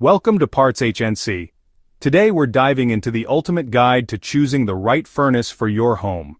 Welcome to PartsHnC. Today we're diving into the ultimate guide to choosing the right furnace for your home.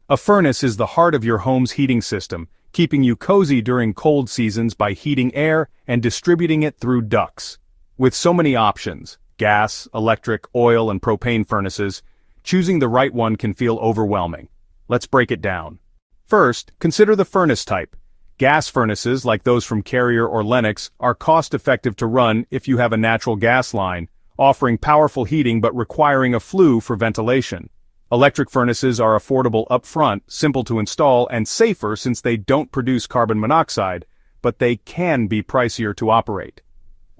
A furnace is the heart of your home's heating system, keeping you cozy during cold seasons by heating air and distributing it through ducts. With so many options, gas, electric, oil, and propane furnaces, choosing the right one can feel overwhelming. Let's break it down. First, consider the furnace type. Gas furnaces, like those from Carrier or Lennox, are cost-effective to run if you have a natural gas line, offering powerful heating but requiring a flue for ventilation. Electric furnaces are affordable up front, simple to install, and safer since they don't produce carbon monoxide, but they can be pricier to operate.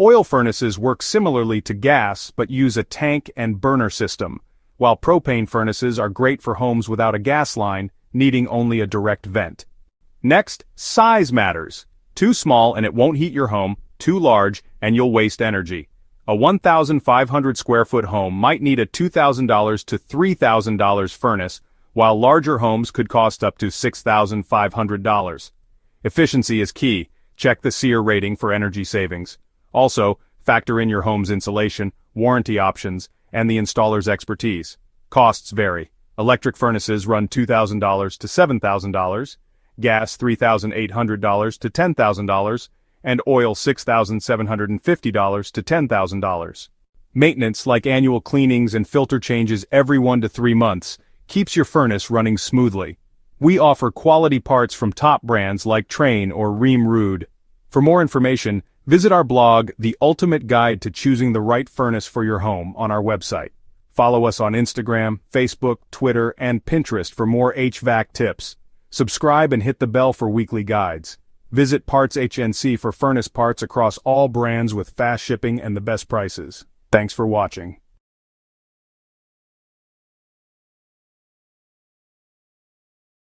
Oil furnaces work similarly to gas but use a tank and burner system, while propane furnaces are great for homes without a gas line, needing only a direct vent. Next, size matters. Too small and it won't heat your home, too large and you'll waste energy. A 1,500 square foot home might need a $2,000 to $3,000 furnace, while larger homes could cost up to $6,500. Efficiency is key. Check the SEER rating for energy savings. Also, factor in your home's insulation, warranty options, and the installer's expertise. Costs vary. Electric furnaces run $2,000 to $7,000, gas $3,800 to $10,000, and oil $6,750 to $10,000. Maintenance, like annual cleanings and filter changes every 1 to 3 months, keeps your furnace running smoothly. We offer quality parts from top brands like Trane or Rheem. For more information, visit our blog, The Ultimate Guide to Choosing the Right Furnace for Your Home, on our website. Follow us on Instagram, Facebook, Twitter, and Pinterest for more HVAC tips. Subscribe and hit the bell for weekly guides. Visit PartsHnC for furnace parts across all brands with fast shipping and the best prices. Thanks for watching.